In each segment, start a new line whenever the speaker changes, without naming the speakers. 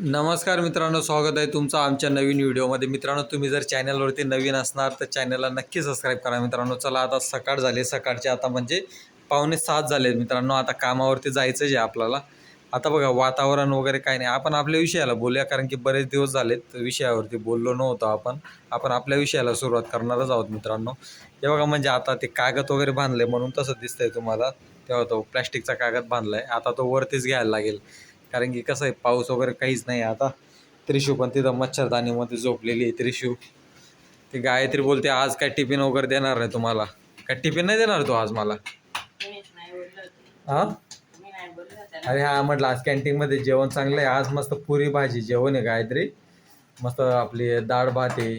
नमस्कार मित्रांनो, स्वागत आहे तुमचं आमच्या नवीन व्हिडिओमध्ये. मित्रांनो, तुम्ही जर चॅनलवरती नवीन असणार तर चॅनलला नक्की सबस्क्राईब करा. मित्रांनो, चला आता सकाळ झाली. सकाळचे आता म्हणजे 6:45 झाले. मित्रांनो, आता कामावरती जायचं आहे आपल्याला. आता बघा, वातावरण वगैरे काही नाही. आपण आपल्या विषयाला बोलूया, कारण की बरेच दिवस झालेत विषयावरती बोललो नव्हतो आपण आपल्या विषयाला सुरुवात करणारच आहोत. मित्रांनो, हे बघा, म्हणजे आता ते कागद वगैरे बांधले म्हणून तसं दिसतंय तुम्हाला. तेव्हा तो प्लॅस्टिकचा कागद बांधलाय, आता तो वरतीच घ्यायला लागेल. कारण की कसं आहे, पाऊस वगैरे काहीच नाही आता. त्रिशू पण तिथं मच्छरदाणीमध्ये झोपलेली आहे त्रिशू. ती गायत्री बोलते आज काय टिफिन वगैरे देणार नाही तुम्हाला. काय टिफिन नाही देणार तो आज मला? हा, अरे हा, म्हटलं आज कॅन्टीनमध्ये जेवण चांगलं आहे. आज मस्त पुरी भाजी जेवण आहे गायत्री. मस्त आपली डाळ भात आहे,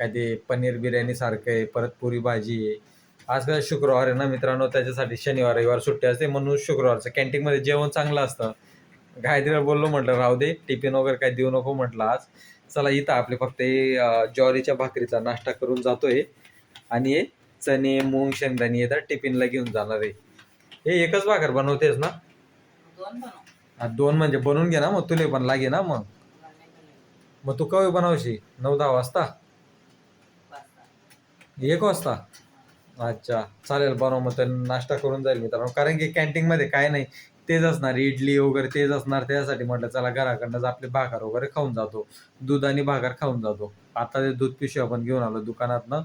काय ते पनीर बिर्याणी सारखं आहे, परत पुरी भाजी आहे. आज काय शुक्रवार आहे ना मित्रांनो, त्याच्यासाठी शनिवार रविवार सुट्टी असते म्हणून शुक्रवारचं कॅन्टीनमध्ये जेवण चांगलं असतं. गायत्रीला बोललो, म्हटलं राहू दे, टिफिन वगैरे काही देऊ नको म्हटलं आज. चला, इथं आपले फक्त ज्वारीच्या भाकरीचा नाश्ता करून जातोय आणि हे चणे मूग शेंगदाणे येतात टिफिनला घेऊन जाणार आहे. हे एकच भाकर बनवतेस ना? दोन म्हणजे बनवून घे ना, मग तुले पण लागे ना. मग तू कधी बनवशी? 9-10 वाजता? 1 वाजता? अच्छा, चालेल, बनव मग. तर नाश्ता करून जाईल मित्रांनो, कारण की कॅन्टीनमध्ये काय नाही, तेच असणार, इडली वगैरे तेच असणार. त्यासाठी म्हटलं चला घराकडनंच आपले भाकर वगैरे खाऊन जातो, दूध आणि भाकर खाऊन जातो. आता ते दूध पिशवी आपण घेऊन आलो दुकानातनं.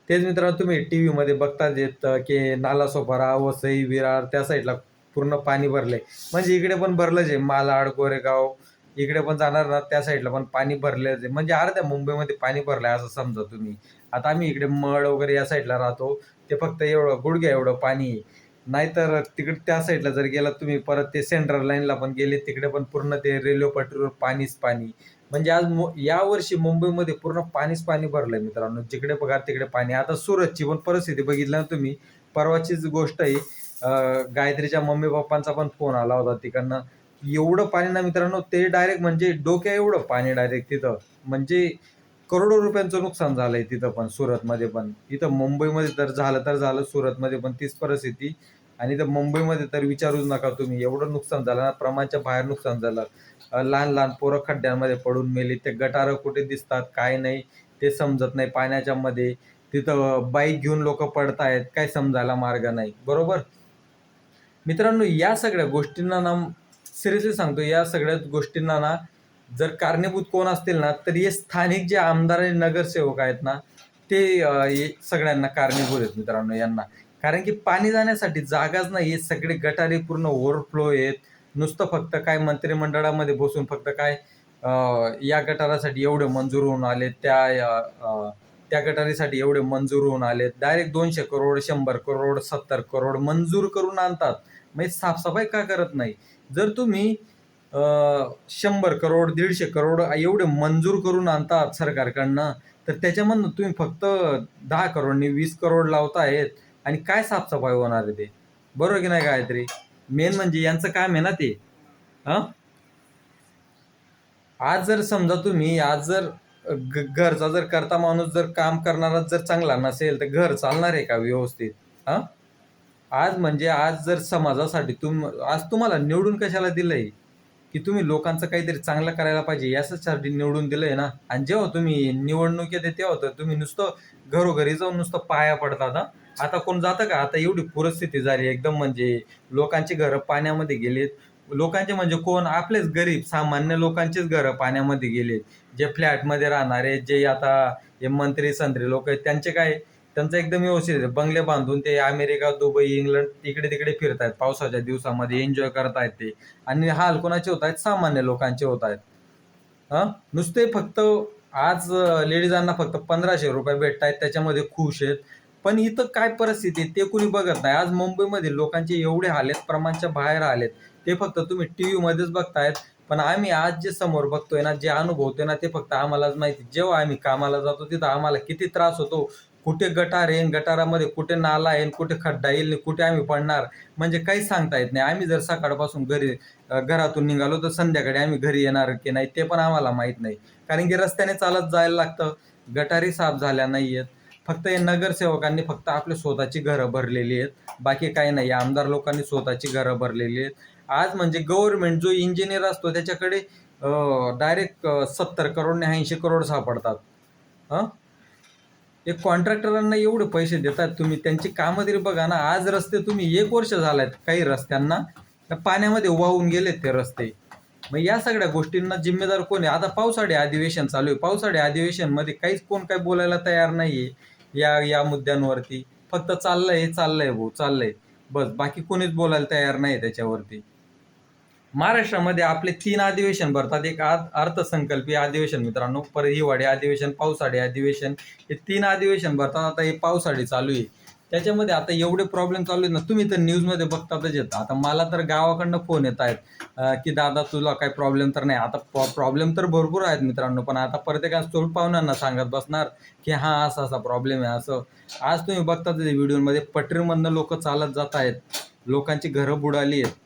तेच मित्रांनो, तुम्ही टी व्हीमध्ये बघताच येत की नालासोपारा, वसई, विरार त्या साईडला पूर्ण पाणी भरलंय. म्हणजे इकडे पण भरलंच आहे, मालाड, गोरेगाव इकडे पण जाणार ना, त्या साईडला पण पाणी भरलेच आहे. म्हणजे अर्ध्या मुंबईमध्ये पाणी भरलंय असं समजा तुम्ही. आता आम्ही इकडे मळ वगैरे या साईडला राहतो, ते फक्त एवढं गुडघ्या एवढं पाणी आहे. नाहीतर तिकडे त्या साईडला जर गेला तुम्ही, परत ते सेंट्रल लाईनला पण गेले, तिकडे पण पूर्ण ते रेल्वे पटरीवर पाणीच पाणी. म्हणजे आज यावर्षी मुंबईमध्ये पूर्ण पाणीच पाणी भरलंय मित्रांनो. जिकडे बघा तिकडे पाणी. आता सुरतची पण परिस्थिती बघितलं ना तुम्ही, परवाचीच गोष्ट आहे. गायत्रीच्या मम्मी पप्पांचा पण फोन आला होता तिकडनं. एवढं पाणी ना मित्रांनो, ते डायरेक्ट म्हणजे डोक्या एवढं पाणी डायरेक्ट तिथं. म्हणजे करोडो रुपयांचं नुकसान झालंय तिथं पण, सुरतमध्ये पण. इथं मुंबईमध्ये तर झालं, सुरतमध्ये पण तीच परिस्थिती. आणि इथं मुंबईमध्ये तर विचारूच नका तुम्ही, एवढं नुकसान झालं ना, प्रमाणच्या बाहेर नुकसान झालं. लहान लहान पोरं खड्ड्यांमध्ये पडून मेली. ते गटारं कुठे दिसतात काय नाही ते समजत नाही पाण्याच्या मध्ये. तिथं बाईक घेऊन लोक पडतायत, काय समजायला मार्ग नाही. बरोबर मित्रांनो, या सगळ्या गोष्टींना ना, सिरियसली सांगतो, या सगळ्या गोष्टींना ना जर कारणीभूत कोण असतील ना, तर हे स्थानिक जे आमदार आणि नगरसेवक आहेत ना, ते हे सगळ्यांना कारणीभूत आहेत मित्रांनो यांना. कारण की पाणी जाण्यासाठी जागाच नाही, हे सगळे गटारी पूर्ण ओव्हरफ्लो आहेत. नुसतं फक्त काय मंत्रिमंडळामध्ये बसून फक्त काय या गटारासाठी एवढे मंजूर होऊन आले, त्या गटारीसाठी एवढे मंजूर होऊन आले. डायरेक्ट 200 करोड, 100 करोड, 70 करोड मंजूर करून आणतात. म्हणजे साफसफाई का करत नाही? जर तुम्ही 100 करोड, 150 करोड एवढे मंजूर करून आणतात सरकारकडनं, तर त्याच्यामधनं तुम्ही फक्त 10 करोडनी 20 करोड लावतायत आणि काय साफसफाई होणार आहे ते? बरोबर की नाही गायत्री? मेन म्हणजे यांचं काम आहे ना ते. आज जर समजा तुम्ही, आज जर घरचा जर करता माणूस जर काम करणारा जर चांगला नसेल, तर घर चालणार आहे का व्यवस्थित? आज म्हणजे आज जर समाजासाठी आज तुम्हाला निवडून कशाला दिलंय? की तुम्ही लोकांचं काहीतरी चांगलं करायला पाहिजे यासाठी निवडून दिलंय ना. आणि जेव्हा तुम्ही निवडणूक येते तेव्हा तर तुम्ही नुसतं घरोघरी जाऊन नुसतं पाया पडतात. आता कोण जातं का? आता एवढी परिस्थिती झाली एकदम, म्हणजे लोकांची घरं पाण्यामध्ये गेलेत. लोकांचे म्हणजे कोण? आपलेच गरीब सामान्य लोकांचेच घरं पाण्यामध्ये गेलेत. जे फ्लॅटमध्ये राहणारे, जे आता हे मंत्री संत्री लोक आहेत, त्यांचे काय, त्यांचं एकदम व्यवस्थित आहे. बंगले बांधून ते अमेरिका, दुबई, इंग्लंड इकडे तिकडे फिरतायत पावसाच्या दिवसामध्ये, एन्जॉय करतायत ते. आणि हाल कोणाचे होत आहेत? सामान्य लोकांचे होत आहेत. नुसते फक्त आज लेडीजांना फक्त 1500 रुपये भेटतायत, त्याच्यामध्ये खुश आहेत. पण इथं काय परिस्थिती ते कुणी बघत नाही. आज मुंबईमध्ये लोकांचे एवढे हाल आहेत, प्रमाणच्या बाहेर आलेत. ते फक्त तुम्ही टीव्ही मध्येच बघतायत. पण आम्ही आज जे समोर बघतोय ना, जे अनुभवतोय ना, ते फक्त आम्हालाच माहिती. जेव्हा आम्ही कामाला जातो तिथं आम्हाला किती त्रास होतो. कुठे गटार येईन, गटारामध्ये कुठे नाला येईन, कुठे खड्डा येईल, कुठे आम्ही पडणार, म्हणजे काहीच सांगता येत नाही. आम्ही जर सकाळपासून घरातून निघालो तर संध्याकाळी आम्ही घरी येणार की नाही ते पण आम्हाला माहीत नाही. कारण की रस्त्याने चालत जायला लागतं. गटारी साफ झाल्या नाही आहेत. फक्त हे नगरसेवकांनी फक्त आपली स्वतःची घरं भरलेली आहेत, बाकी काही नाही. आमदार लोकांनी स्वतःची घरं भरलेली आहेत. आज म्हणजे गव्हर्नमेंट जो इंजिनियर असतो त्याच्याकडे डायरेक्ट 70 करोड ने 80 करोड सापडतात. हं? एक कॉन्ट्रॅक्टरांना एवढे पैसे देतात तुम्ही, त्यांची कामं तरी बघा ना. आज रस्ते तुम्ही 1 वर्ष झालायत काही रस्त्यांना त्या पाण्यामध्ये वाहून गेलेत ते रस्ते. मग या सगळ्या गोष्टींना जिम्मेदार कोण आहे? आता पावसाळी अधिवेशन चालू आहे. पावसाळी अधिवेशनमध्ये काहीच कोण काही बोलायला तयार नाहीये या या मुद्द्यांवरती. फक्त चाललंय भाऊ, चाललंय. बस बाकी कोणीच बोलायला तयार नाही त्याच्यावरती. महाराष्ट्रामध्ये आपले 3 अधिवेशन भरतात. एक अर्थसंकल्पीय अधिवेशन मित्रांनो, परत हिवाळी अधिवेशन, पावसाळी अधिवेशन, हे 3 अधिवेशन भरतात. आता हे पावसाळी चालू आहे. त्याच्यामध्ये आता एवढे प्रॉब्लेम चालू आहेत ना, तुम्ही तर न्यूजमध्ये बघतातच येतं. आता मला तर गावाकडनं फोन येत आहेत की दादा तुला काही प्रॉब्लेम तर नाही. आता प्रॉब्लेम तर भरपूर आहेत मित्रांनो, पण आता प्रत्येकाच तोंड पाहुण्यांना सांगत बसणार की हा असा असा प्रॉब्लेम आहे असं. आज तुम्ही बघताच व्हिडिओमध्ये पटरीमधनं लोक चालत जात आहेत, लोकांची घरं बुडाली आहेत.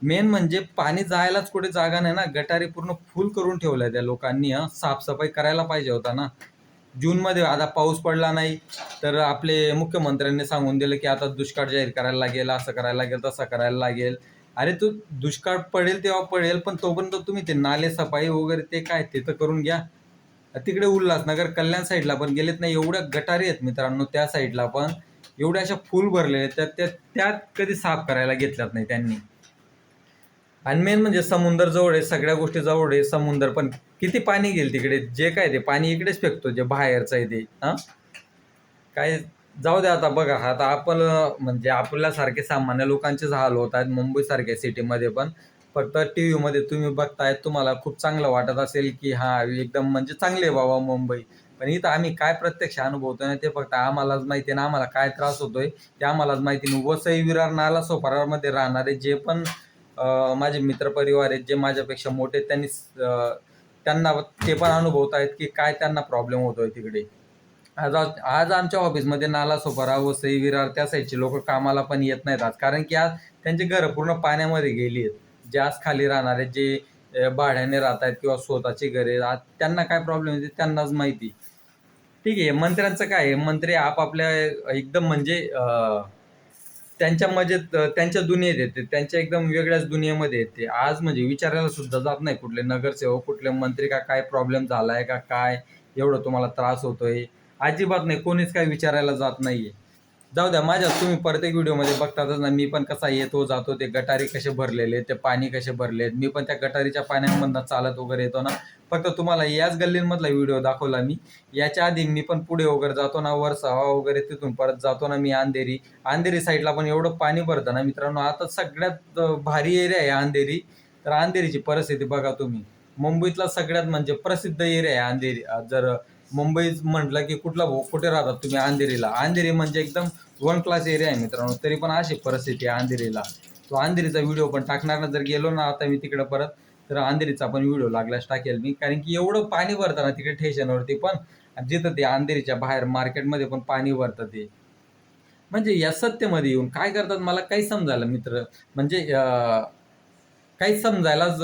मेन म्हणजे पाणी जायलाच कुठे जागा नाही ना. गटारी पूर्ण फुल करून ठेवलाय त्या लोकांनी. साफसफाई करायला पाहिजे होता ना. जूनमध्ये आता पाऊस पडला नाही तर आपले मुख्यमंत्र्यांनी सांगून दिलं की आता दुष्काळ जाहीर करायला लागेल, असं करायला लागेल, तसं करायला लागेल. अरे तो दुष्काळ पडेल तेव्हा पडेल, पण तोपर्यंत तुम्ही ते नाले सफाई वगैरे ते काय ते तर करून घ्या. तिकडे उल्हासनगर कल्याण साईडला पण गेलेत नाही, एवढ्या गटारी आहेत मित्रांनो त्या साईडला पण, एवढ्या अशा फुल भरलेल्या आहेत, त्यात कधी साफ करायला घेतल्यात नाही त्यांनी. आणि मेन म्हणजे समुद्र जवळ आहे, सगळ्या गोष्टी जवळ आहे. समुद्र पण किती पाणी गेल तिकडे, जे काय ते पाणी इकडेच फेकतो, जे बाहेरचं आहे ते. काय जाऊ द्या आता. बघा आता आपण म्हणजे आपल्यासारखे सामान्य लोकांचेच हाल होत आहेत मुंबईसारख्या सिटीमध्ये पण. फक्त टी व्हीमध्ये तुम्ही बघताय, तुम्हाला खूप चांगलं वाटत असेल की हा एकदम म्हणजे चांगले बाबा मुंबई. पण इथं आम्ही काय प्रत्यक्ष अनुभवतोय ना ते फक्त आम्हालाच माहिती ना. आम्हाला काय त्रास होतोय ते आम्हालाच माहिती. वसई, विरार, नाला सोपारामध्ये राहणारे जे पण माझे मित्रपरिवार आहेत, जे माझ्यापेक्षा मोठे, त्यांना ते पण अनुभवत आहेत की काय त्यांना प्रॉब्लेम होतोय तिकडे. आज आमच्या ऑफिसमध्ये नालासोपारा, वसई, विरार त्या साईडचे लोक कामाला पण येत नाहीत आज, कारण की आज त्यांची घरं पूर्ण पाण्यामध्ये गेली आहेत. जे आज खाली राहणारे, जे भाड्याने राहत आहेत किंवा स्वतःची घरे, आज त्यांना काय प्रॉब्लेम येते त्यांनाच माहिती. ठीक आहे, मंत्र्यांचं काय आहे, मंत्री आपापल्या एकदम म्हणजे त्यांच्या मजेत, त्यांच्या दुनियेत येते, त्यांच्या एकदम वेगळ्याच दुनियेमध्ये येते. आज म्हणजे विचारायला सुद्धा जात नाही कुठले नगरसेवक, कुठले मंत्री का काय प्रॉब्लेम झालाय का काय, एवढं तुम्हाला त्रास होतोय, अजिबात नाही. कोणीच काही विचारायला जात नाहीये. जाऊ द्या. माझ्या तुम्ही प्रत्येक व्हिडिओमध्ये बघतातच ना, मी पण कसा येतो जातो, ते गटारी कसे भरलेले, ते पाणी कसे भरले, मी पण त्या गटारीच्या पाण्यामधनं चालत वगैरे येतो ना. फक्त तुम्हाला याच गल्लीमधला व्हिडिओ दाखवला मी. याच्या आधी मी पण पुढे वगैरे जातो ना, वर सहावा वगैरे, तिथून परत जातो ना मी अंधेरी साईडला पण एवढं पाणी भरतं ना मित्रांनो. आता सगळ्यात भारी एरिया आहे अंधेरी. तर अंधेरीची परिस्थिती बघा तुम्ही. मुंबईतला सगळ्यात म्हणजे प्रसिद्ध एरिया आहे अंधेरी. जर मुंबईत म्हटलं की कुठे राहतात तुम्ही, अंधेरी म्हणजे एकदम 1 क्लास एरिया आहे मित्रांनो. तरी पण अशी परिस्थिती आहे अंधेरीला. तो अंधेरीचा व्हिडिओ पण टाकणार ना, जर गेलो ना आता मी तिकडे परत, तर अंधेरीचा पण व्हिडिओ लागल्यास टाकेल मी. कारण की एवढं पाणी भरतं ना तिकडे स्टेशनवरती पण, जिथं ते अंधेरीच्या बाहेर मार्केटमध्ये पण पाणी भरतं ते. म्हणजे या सत्तेमध्ये येऊन काय करतात मला काही समजायला मित्र, म्हणजे काहीच समजायलाच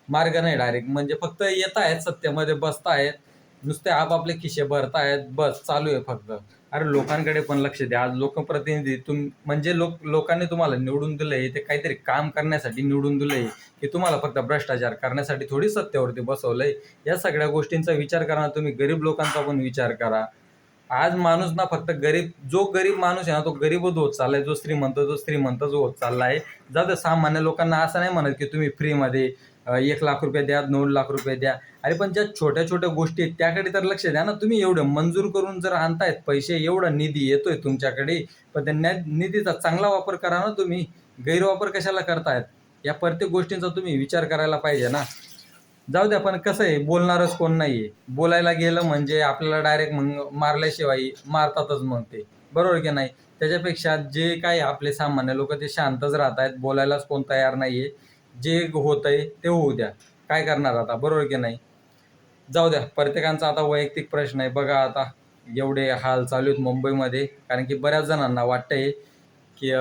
मार्ग नाही डायरेक्ट. म्हणजे फक्त येत आहेत सत्तेमध्ये, बसतायत, नुसते आपापले खिशे भरतायत, बस चालू आहे फक्त. अरे लोकांकडे पण लक्ष द्या. आज लोकप्रतिनिधी म्हणजे लोकांनी तुम्हाला निवडून दिलंय, ते काहीतरी काम करण्यासाठी निवडून दिलंय, की तुम्हाला फक्त भ्रष्टाचार करण्यासाठी थोडी सत्तेवरती बसवलंय. या सगळ्या गोष्टींचा विचार करा. तुम्ही गरीब लोकांचा पण विचार करा. आज माणूस ना फक्त जो गरीब माणूस आहे ना, तो गरीबच होत चाललाय. जो श्रीमंतच होत चाललाय. जाऊ सामान्य लोकांना असं नाही म्हणत की तुम्ही फ्रीमध्ये 1 लाख रुपये द्या, 2 लाख रुपये द्या. अरे पण ज्या छोट्या छोट्या गोष्टी आहेत त्याकडे तर लक्ष द्या ना. तुम्ही एवढं मंजूर करून जर आणतायत पैसे, एवढा निधी येतोय तुमच्याकडे, पण त्या निधीचा चांगला वापर करा ना तुम्ही. गैरवापर कशाला करतायत? या प्रत्येक गोष्टींचा तुम्ही विचार करायला पाहिजे ना. जाऊ द्या. पण कसं आहे, बोलणारच कोण नाहीये. बोलायला गेलं म्हणजे आपल्याला डायरेक्ट मारल्याशिवाय मारतातच मग ते, बरोबर की नाही? त्याच्यापेक्षा जे काही आपले सामान्य लोक ते शांतच राहत आहेत, बोलायलाच कोण तयार नाहीये. जे होतंय ते होऊ द्या. काय करणार आता, बरोबर की नाही? जाऊ द्या. प्रत्येकांचा आता वैयक्तिक प्रश्न आहे. बघा आता एवढे हाल चालू आहेत मुंबईमध्ये, कारण की बऱ्याच जणांना वाटतंय की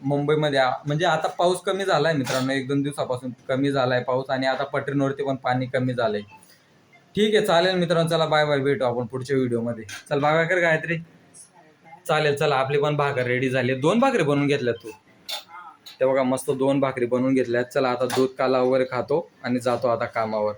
मुंबईमध्ये म्हणजे आता पाऊस कमी झालाय मित्रांनो. 1-2 दिवसापासून कमी झालाय पाऊस, आणि आता पटरींवरती पण पाणी कमी झालंय. ठीक आहे, चालेल मित्रांनो. चला बाय बाय, भेटू आपण पुढच्या व्हिडिओमध्ये. चल बाय बाय कर गायत्री. चालेल, चला आपली पण भाकर रेडी झाली. 2 भाकरी बनवून घेतल्यात तू. ते बघा मस्त 2 भाकरी बनवून घेतल्यात. चला आता दूध काला वगैरे खातो आणि जातो आता कामावर.